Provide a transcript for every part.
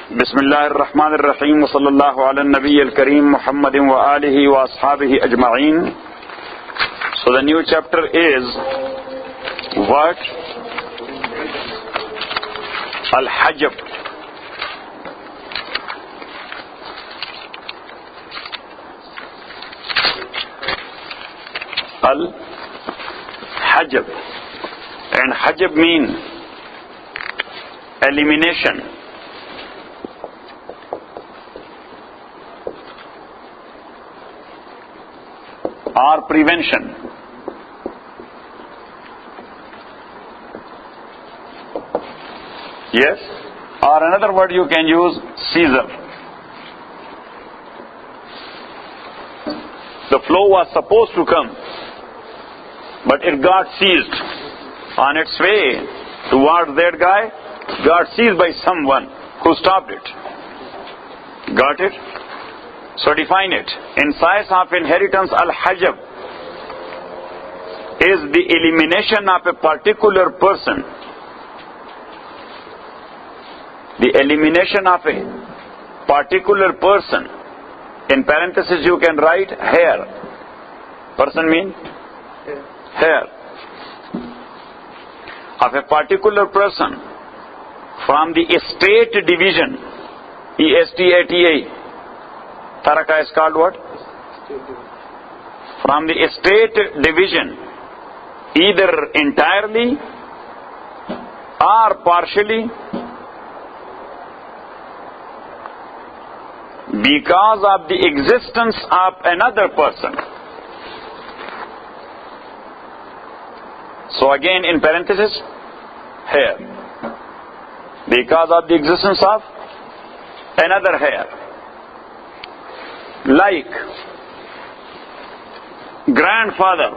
Bismillahir Rahmanir Rahim wa sallallahu ala Nabiyyil Kareem Muhammadin wa alihi wa ashabihi ajma'een. So the new chapter is what? Al-Hajb. Al-Hajb. And Hajb means elimination. Or prevention. Yes? Or another word you can use, seizure. The flow was supposed to come, but it got seized. On its way towards that guy, got seized by someone who stopped it. Got it? So define it. In science of inheritance, al-hajb is the elimination of a particular person. The elimination of a particular person. In parentheses you can write hair. Person mean? Hair. Of a particular person from the estate division. E-S-T-A-T-A. Taraka is called what? From the estate division, either entirely or partially, because of the existence of another person. So again in parenthesis, hair. Because of the existence of another hair. Like grandfather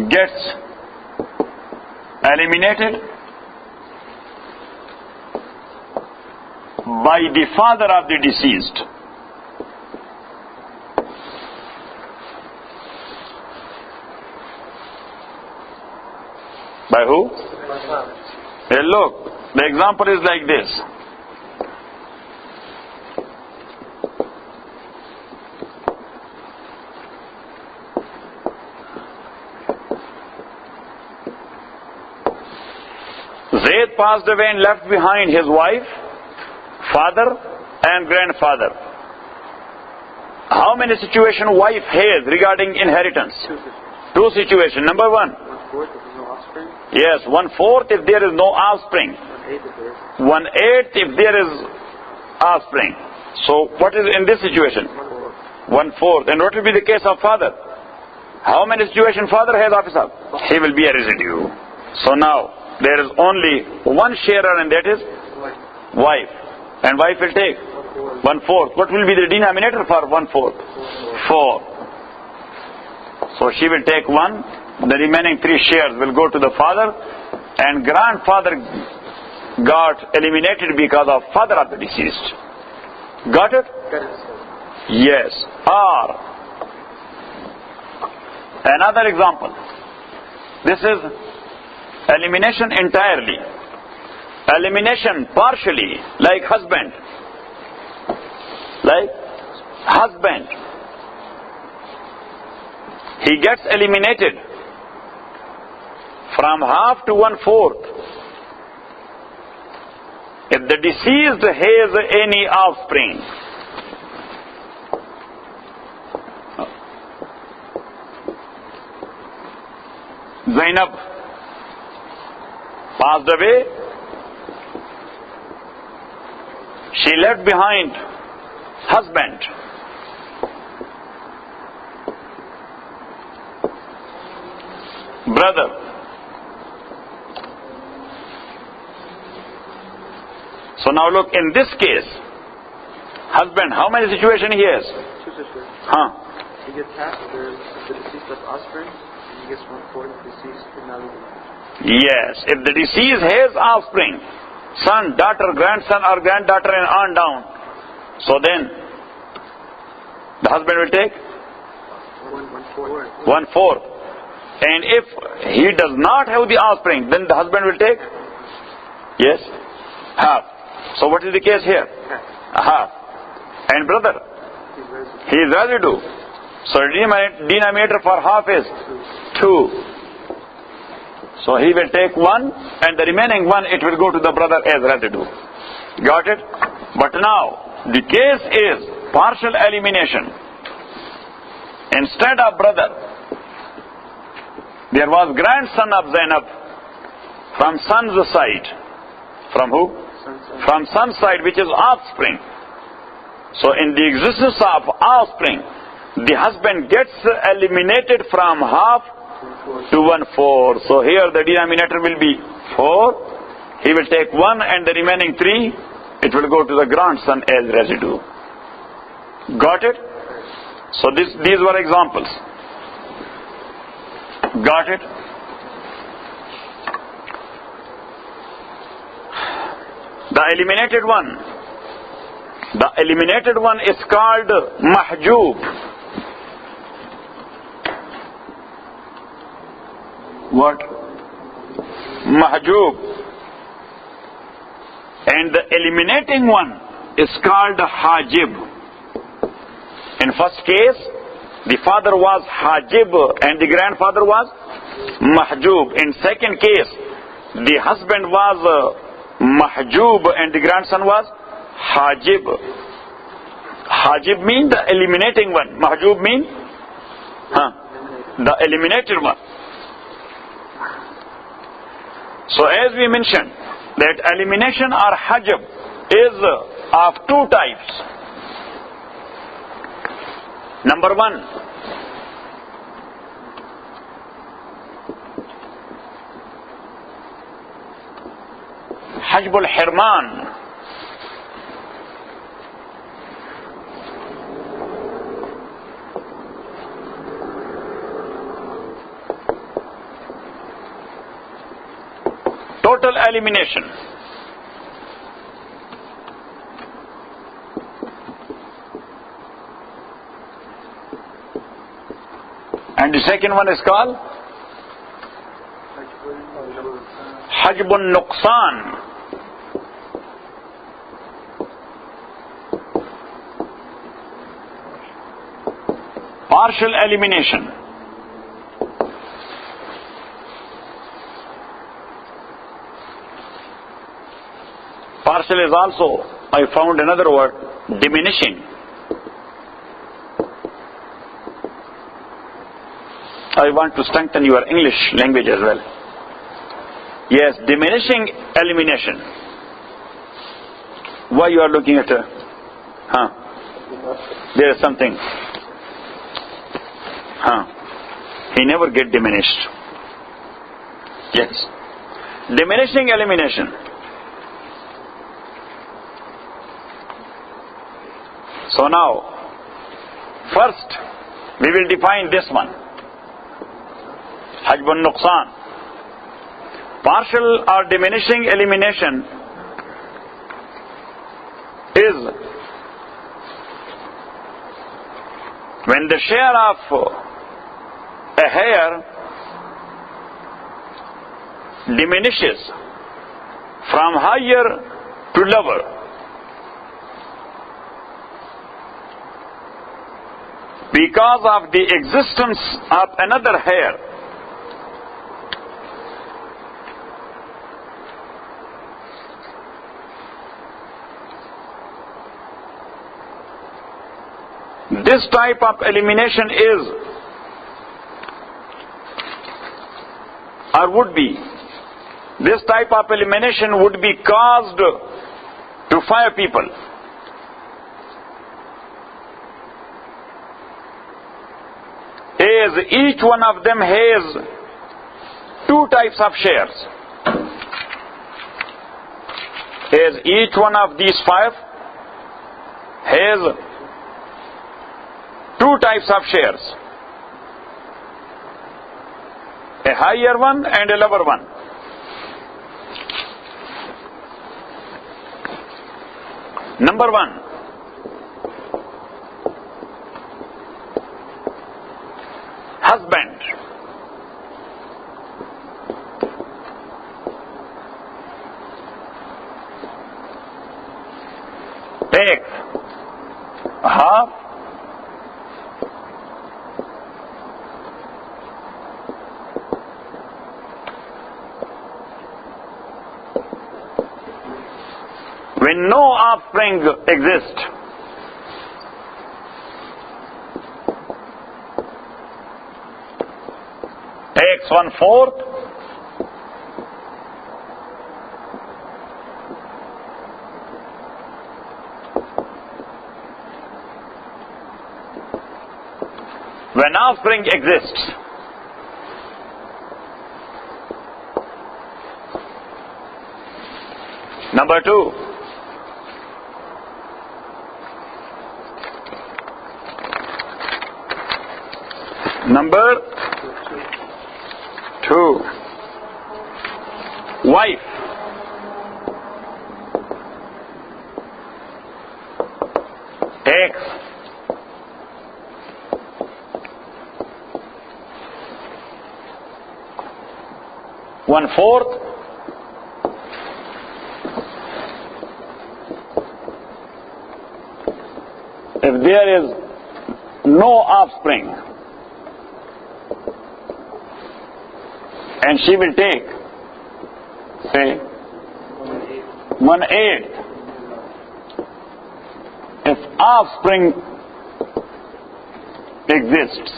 gets eliminated by the father of the deceased. By who? Hey, look, the example is like this. Zayd passed away and left behind his wife, father and grandfather. How many situations wife has regarding inheritance? Two situations. Number one. Yes, 1/4 if there is no offspring. 1/8 if there is offspring. So what is in this situation? 1/4. And what will be the case of father? How many situations father has of his house? He will be a residue. So now there is only one sharer and that is wife. And wife will take 1/4. What will be the denominator for 1/4? 4. So she will take 1. The remaining 3 shares will go to the father, and grandfather got eliminated because of father of the deceased. Got it? Yes. Or another example. This is elimination entirely. Elimination partially, like husband. Like husband. He gets eliminated from half to 1/4 if the deceased has any offspring. Zainab passed away. She left behind husband. Brother. So now look, in this case, husband, how many situations he has? 2 situations. He gets half if the deceased has offspring, and he gets 1/4 if the deceased is not living. Yes, if the deceased has offspring, son, daughter, grandson or granddaughter and on down, so then the husband will take 1/4. 1/4. And if he does not have the offspring, then the husband will take? Yes? Half. So what is the case here? Half. And brother? He is residue. So denominator for half is 2. So he will take 1 and the remaining 1 it will go to the brother as residue. Got it? But now the case is partial elimination. Instead of brother, there was grandson of Zainab from son's side. From who? From son's side, which is offspring. So in the existence of offspring, the husband gets eliminated from half to 1/4. So here the denominator will be 4. He will take 1 and the remaining 3, it will go to the grandson as residue. Got it? So these were examples. Got it? The eliminated one is called mahjub. What? Mahjub. And the eliminating one is called hajib. In first case, the father was hajib and the grandfather was mahjub. In second case, the husband was mahjub and the grandson was hajib. Hajib means the eliminating one. Mahjub means the eliminated one. So as we mentioned, that elimination or hajb is of 2 types. Number 1, Hajb al-Hirman. Total elimination. And the second one is called Hajb al-Nuqsan. Partial elimination. Partial is also, I found another word, diminishing. I want to strengthen your English language as well. Yes, diminishing elimination. Why you are looking at her? There is something. He never get diminished. Yes. Diminishing elimination. So now, first we will define this one. Hajb al-Nuqsan. Partial or diminishing elimination is when the share of a hair diminishes from higher to lower. Because of the existence of another hair. This type of elimination is or would be, this type of elimination would be caused to 5 people. As each one of them has 2 types of shares. As each one of these 5 has 2 types of shares. A higher one and a lower one. Number 1. Husband when no offspring exists. Takes 1/4. When offspring exists. Number 2. Number 2. Wife. Takes 1/4. If there is no offspring, and she will take, say, 1/8. If offspring exists,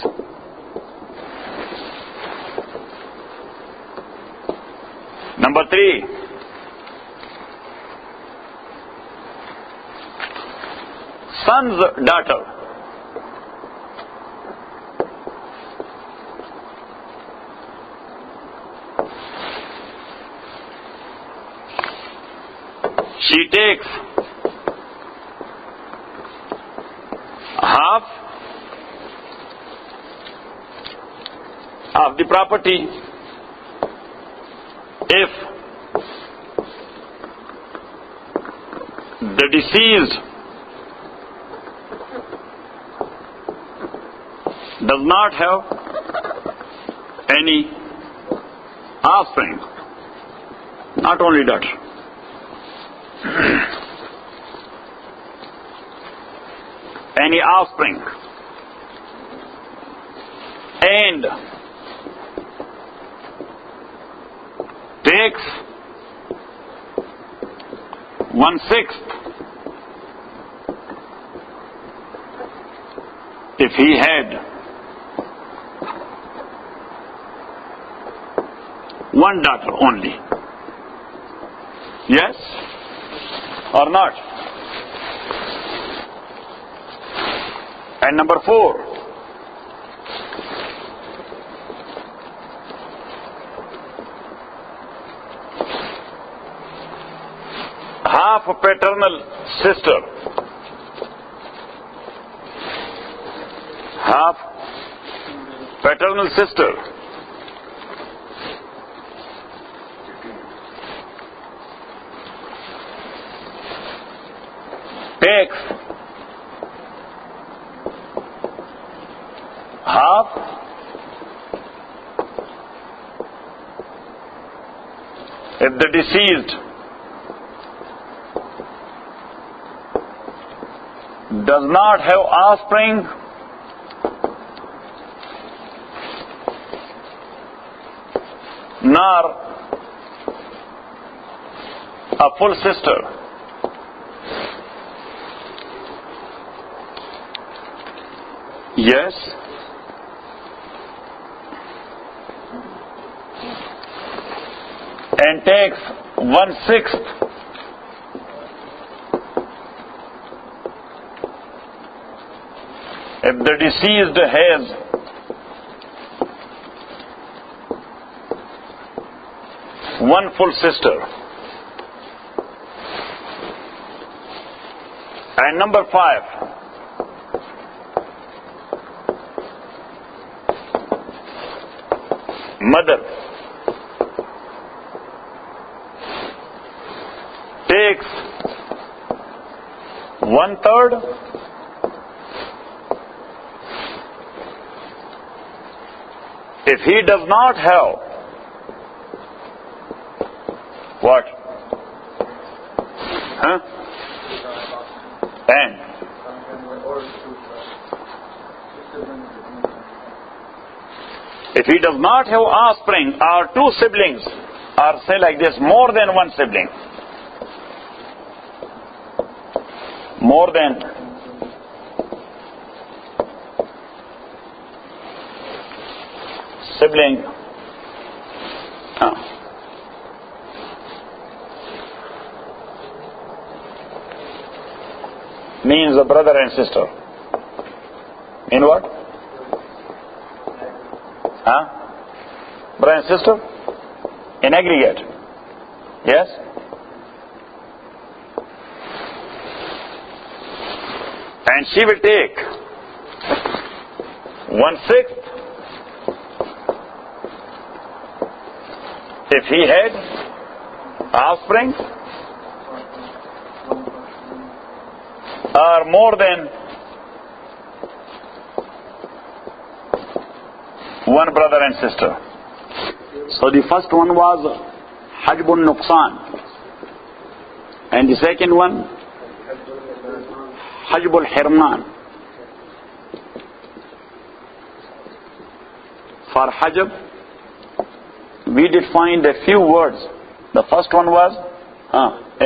number 3. Son's daughter. She takes half of the property if the deceased does not have any offspring, not only daughter. Any offspring, and takes 1/6 if he had one daughter only. Yes or not? And number 4. Half a paternal sister. Half paternal sister. Takes half if the deceased does not have offspring nor a full sister. Yes. And takes 1/6 if the deceased has one full sister. And number 5. Mother takes 1/3 if he does not have what? And if he does not have offspring or 2 siblings, or say like this, more than 1 sibling, more than sibling means a brother and sister. Mean what? Brother and sister? In aggregate. Yes? And she will take 1/6 if he had offspring, or more than one brother and sister. So the first one was Hajb al-Nuqsan, and the second one Hajb al-Hirman. For Hajb, we did find a few words. The first one was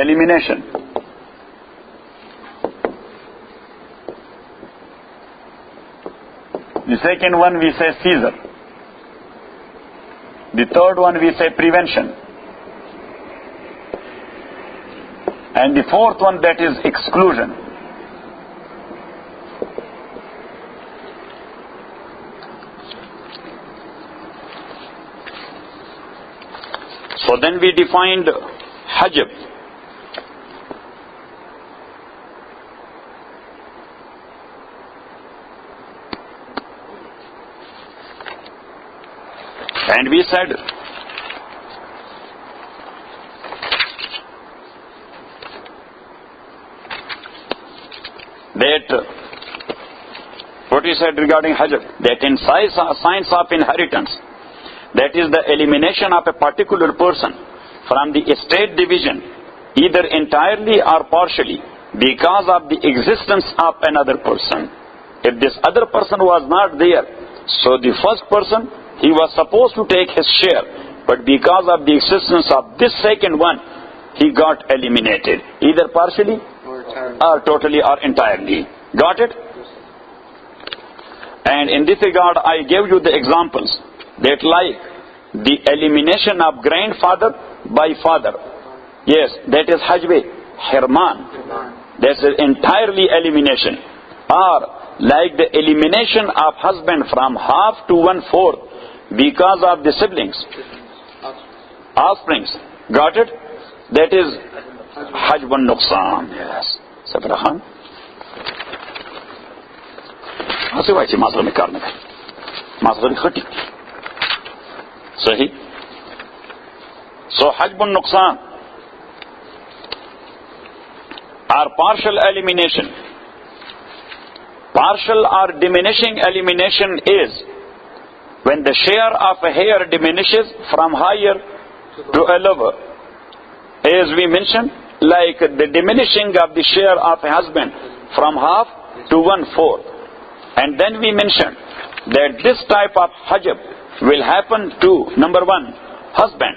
elimination. The second one we say seizure. The third one we say prevention. And the fourth one, that is exclusion. So then we defined Hajb. And we said that, what we said regarding Hajb, that in science of inheritance, that is the elimination of a particular person from the estate division, either entirely or partially, because of the existence of another person. If this other person was not there, so the first person, he was supposed to take his share, but because of the existence of this second one, he got eliminated, either partially or totally or entirely. Got it? And in this regard, I gave you the examples that, like the elimination of grandfather by father, yes, that is Hajb Hirman, that's entirely elimination. Or like the elimination of husband from half to 1/4 because of the siblings, offsprings. Got it? That is Hajb al-Nuqsan. Yes. Sabrahan. Hasi wai masla mein karne ka. Masla khati. Sahi. So Hajb al-Nuqsan or partial elimination. Partial or diminishing elimination is when the share of a hair diminishes from higher to a lower. As we mentioned, like the diminishing of the share of a husband from half to 1/4. And then we mentioned that this type of hajb will happen to, number one, husband.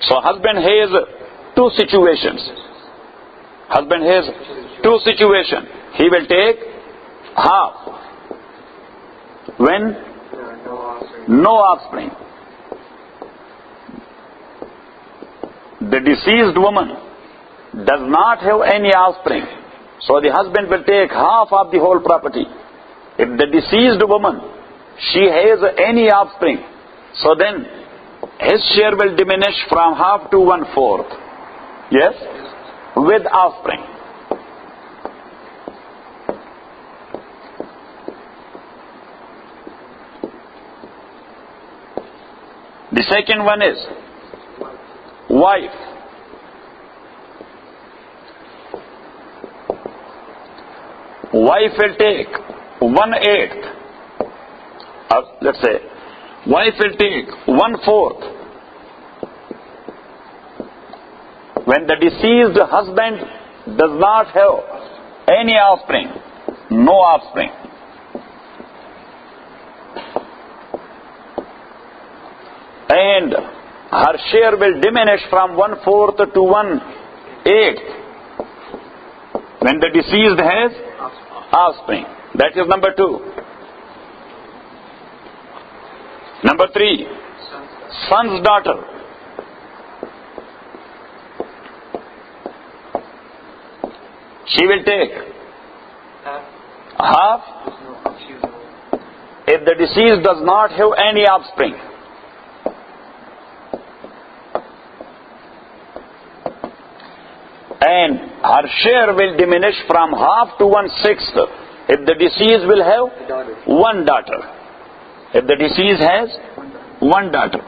So husband has two situations. Husband has two situations. He will take half when no offspring. The deceased woman does not have any offspring, so the husband will take half of the whole property. If the deceased woman, she has any offspring, so then his share will diminish from half to 1/4. Yes? With offspring. The second one is wife. Wife will take 1/8. Let's say, wife will take 1/4 when the deceased husband does not have any offspring, no offspring. And her share will diminish from 1/4 to 1/8 When the deceased has offspring. That is number 2. Number 3, son's daughter. She will take half if the deceased does not have any offspring. And her share will diminish from half to 1/6 if the deceased will have one daughter. If the deceased has one daughter.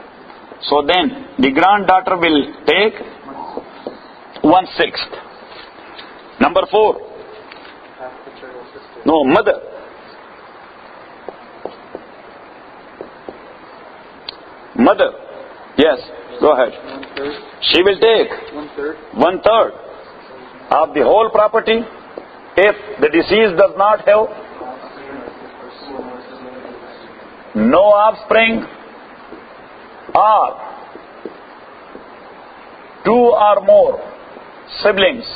So then the granddaughter will take 1/6. Number 4. No, mother. Mother. Yes, go ahead. She will take 1/3 of the whole property if the deceased does not have no offspring or 2 or more siblings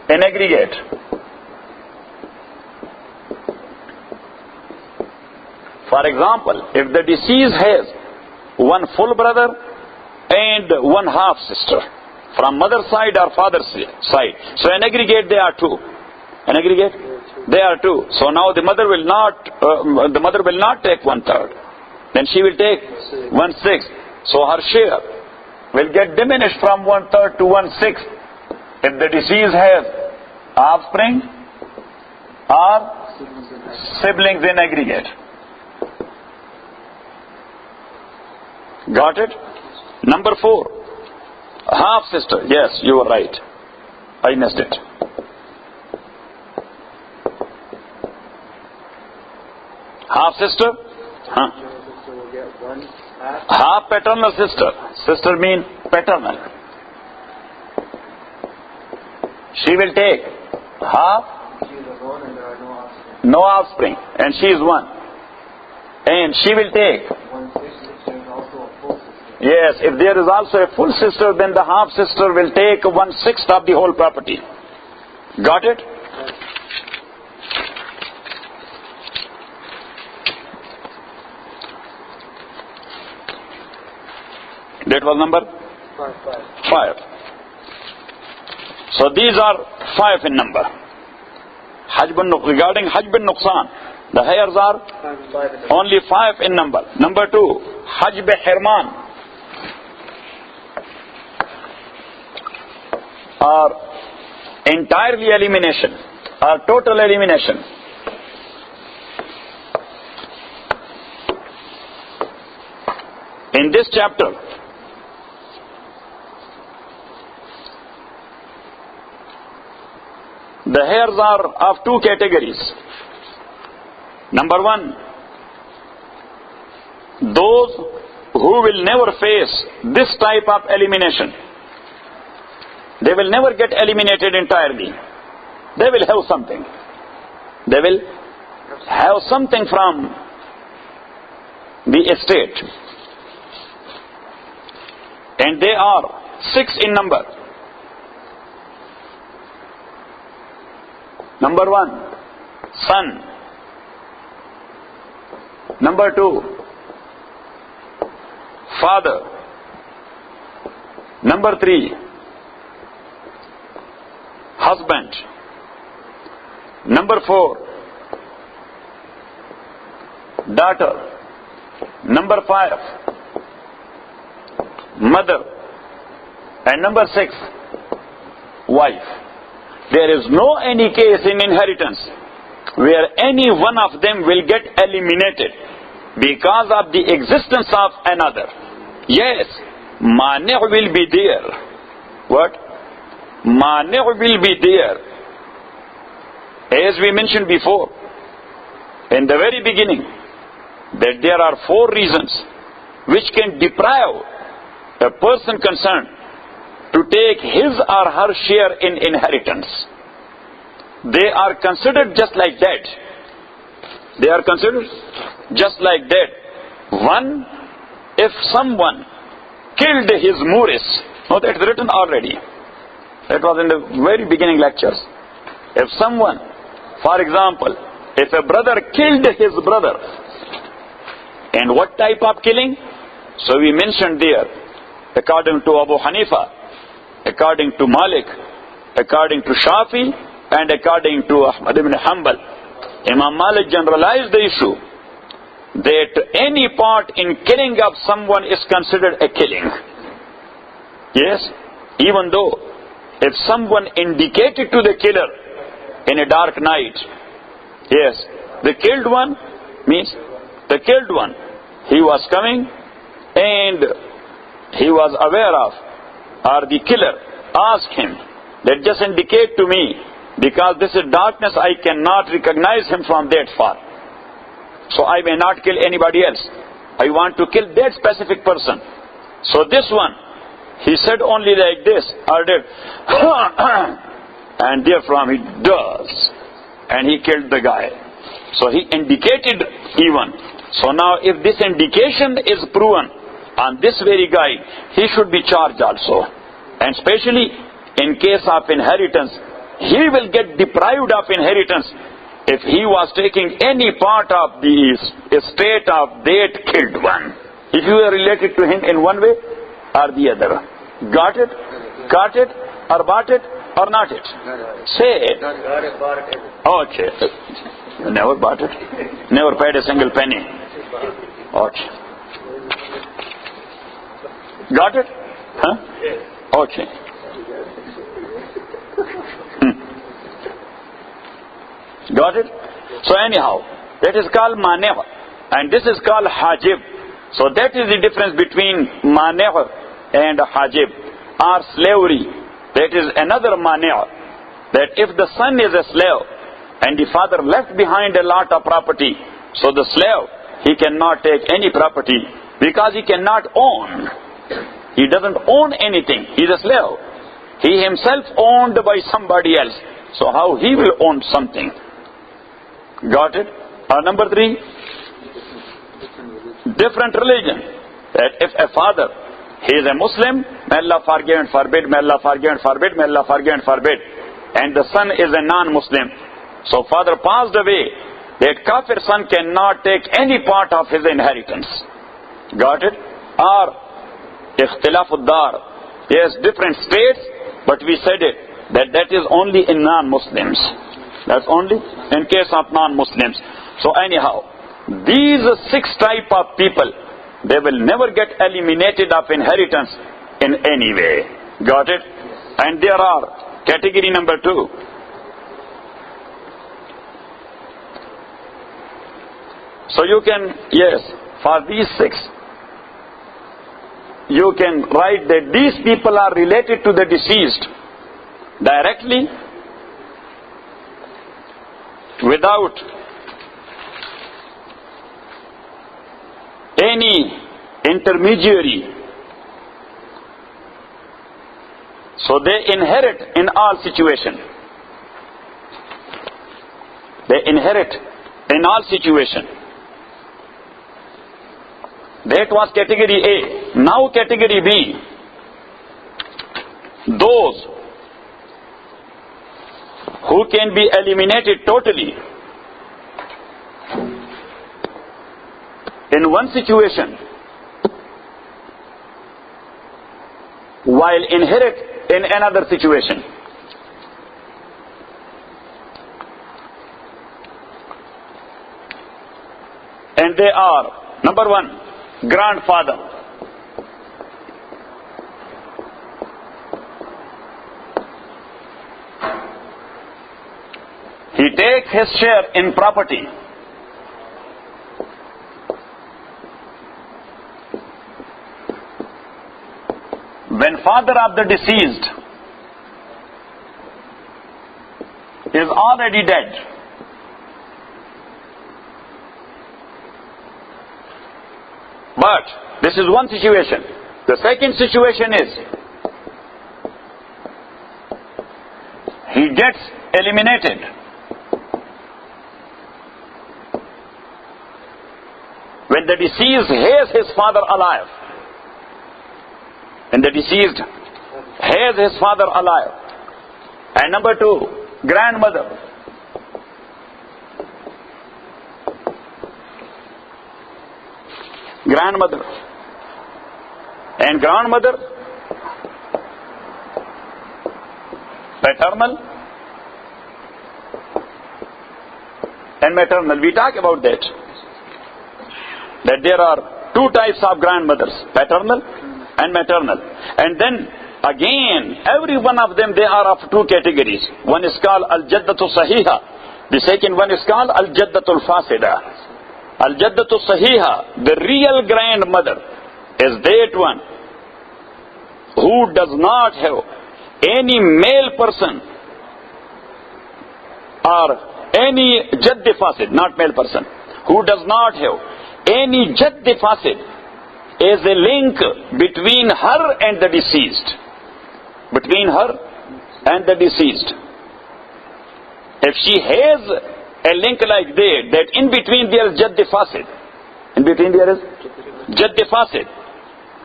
in aggregate. For example, if the deceased has one full brother and one half sister from mother's side or father's side, so in aggregate they are 2. In aggregate they are 2. So now the mother will not take 1/3. Then she will take 1/6. So her share will get diminished from 1/3 to 1/6 if the deceased has offspring or siblings in aggregate. Got it? Number 4, half sister. Yes, you were right. I missed it. Half sister? Huh? Half paternal sister. Sister mean paternal. She will take half, no offspring, and she is 1. And she will take, yes, if there is also a full sister, then the half sister will take 1/6 of the whole property. Got it? That was number 5. So these are 5 in number. Regarding Hajb and Nuqsan, the hairs are only 5 in number. Number 2, Hajb Hirman, or entirely elimination, or total elimination. In this chapter, the hairs are of 2 categories. Number 1, those who will never face this type of elimination. They will never get eliminated entirely. They will have something. They will have something from the estate. And they are 6 in number. Number 1, son. Number 2, father. Number 3, husband. Number 4, daughter. Number 5, mother. And number 6, wife. There is no any case in inheritance where any one of them will get eliminated because of the existence of another. Yes, mani' will be there. What? Mani' will be there. As we mentioned before, in the very beginning, that there are 4 reasons which can deprive a person concerned to take his or her share in inheritance. They are considered just like that. They are considered just like that. 1, if someone killed his muris, no, that's written already. It was in the very beginning lectures. If someone, for example, if a brother killed his brother, and what type of killing? So we mentioned there, according to Abu Hanifa, according to Malik, according to Shafi, and according to Ahmad ibn Hanbal. Imam Malik generalized the issue that any part in killing of someone is considered a killing. Yes, even though if someone indicated to the killer in a dark night, yes, the killed one means the killed one, he was coming and he was aware of, or the killer asked him that just indicate to me, because this is darkness, I cannot recognize him from that far. So I may not kill anybody else. I want to kill that specific person. So this one, he said only like this, or did, and therefrom he does. And he killed the guy. So he indicated even. So now if this indication is proven on this very guy, he should be charged also. And especially in case of inheritance, he will get deprived of inheritance if he was taking any part of the estate of that killed one. If you are related to him in one way or the other. Got it? Got it? Or bought it? Or not it? Say it. Okay. You never bought it? Never paid a single penny? Okay. Got it? Huh? Okay. Got it? So anyhow, that is called mane' and this is called hajib. So that is the difference between mane' and hajib, or slavery. That is another mane', that if the son is a slave and the father left behind a lot of property, so the slave, he cannot take any property because he cannot own. He doesn't own anything. He is a slave. He himself owned by somebody else. So how he will own something? Got it? Number 3, different religion. That if a father, he is a Muslim, may Allah forgive and forbid, may Allah forgive and forbid, may Allah forgive and forbid. And the son is a non-Muslim. So father passed away, that kafir son cannot take any part of his inheritance. Got it? Or ikhtilaf ad-dar. Yes, different states, but we said it, that is only in non-Muslims. That's only in case of non-Muslims. So anyhow, these 6 type of people, they will never get eliminated of inheritance in any way. Got it? And there are category number 2. So you can, yes, for these 6, you can write that these people are related to the deceased directly, without any intermediary. So they inherit in all situations. They inherit in all situations. That was category A. Now category B. Those who can be eliminated totally in one situation, while inherit in another situation. And they are, number 1, grandfather. He takes his share in property. When father of the deceased is already dead, but this is one situation. The second situation is he gets eliminated when the deceased has his father alive. When the deceased has his father alive, And number 2, grandmother. Grandmother. And grandmother, paternal and maternal. We talk about that. That there are 2 types of grandmothers, paternal and maternal. And then again, every one of them, they are of 2 categories. One is called al-jaddatu sahiha. The second one is called al-jaddatu fasida. Al-jaddatu sahiha, the real grandmother, is that one who does not have any male person or any jadd fasid, not male person, who does not have any jadd fasid as a link between her and the deceased. Between her and the deceased. If she has a link like that in between there is jadd fasid. In between there is jadd fasid.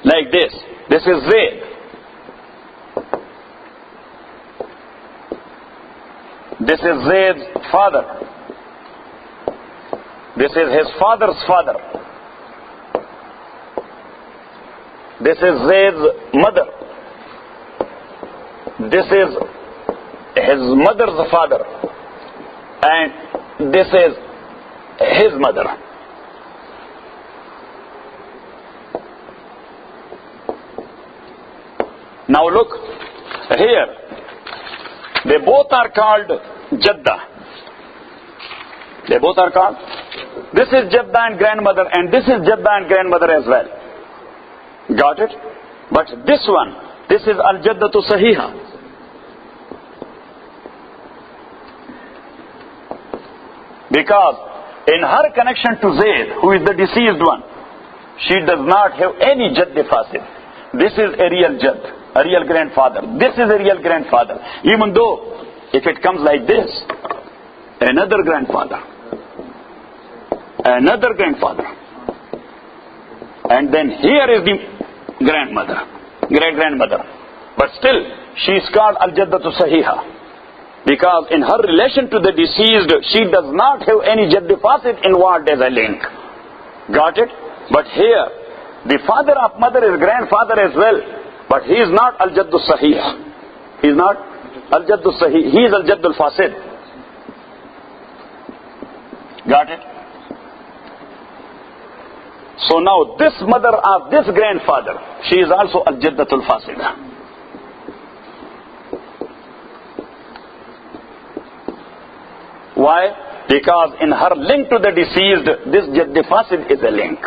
Like this. This is Zayd. This is Zayd's father. This is his father's father. This is Zayd's mother. This is his mother's father. And this is his mother. Now look, here, they both are called Jadda. They both are called. This is Jadda and grandmother, and this is Jadda and grandmother as well. Got it? But this one, this is Al-Jaddatu Sahiha. Because in her connection to Zayd, who is the deceased one, she does not have any Jadd Fasid. This is a real Jadd, a real grandfather. This is a real grandfather. Even though, if it comes like this, another grandfather, another grandfather, and then here is the grandmother, great-grandmother. But still, she is called Al-Jaddatu Sahiha. Because in her relation to the deceased, she does not have any Jadd Fasid involved as a link. Got it? But here, the father of mother is grandfather as well. But he is not Al-Jaddu Sahih. He is not Al-Jaddu Sahih. He is Al-Jaddu Fasid. Got it? So now this mother of this grandfather, she is also Al-Jaddatul Fasida. Why? Because in her link to the deceased, this Jadd Fasid is a link.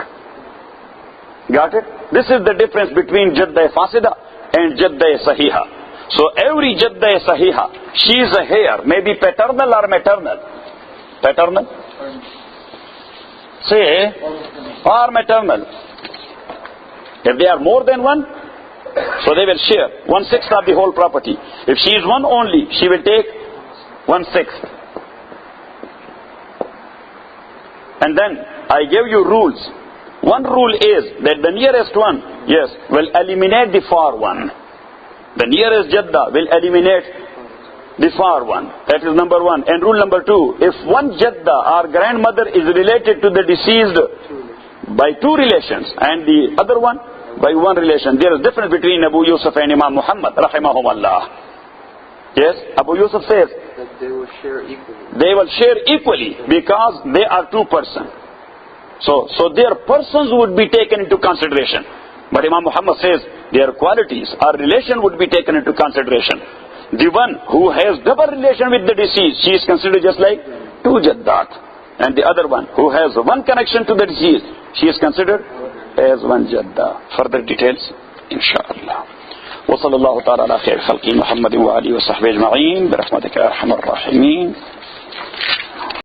Got it? This is the difference between Jadda Fasida and Jadda Sahiha. So every Jadda Sahiha, she is a heir, maybe paternal or maternal. Paternal? Say, or maternal. If they are more than one, so they will share 1/6 of the whole property. If she is one only, she will take 1/6. And then I gave you rules. One rule is that the nearest one, yes, will eliminate the far one. The nearest Jadda will eliminate the far one. That is number 1. And rule number 2, if one Jadda or grandmother is related to the deceased by 2 relations and the other one by 1 relation, there is difference between Abu Yusuf and Imam Muhammad rahimahumullah. Yes, Abu Yusuf says that they will share equally. They will share equally because they are 2 persons. So their persons would be taken into consideration. But Imam Muhammad says their qualities or relation would be taken into consideration. The one who has double relation with the deceased, she is considered just like 2 Jaddat. And the other one who has 1 connection to the deceased, she is considered as 1 Jadda. Further details, inshallah. وصلى الله تعالى على خير خلق محمد وآله وصحبه أجمعين برحمتك يا أرحم الراحمين.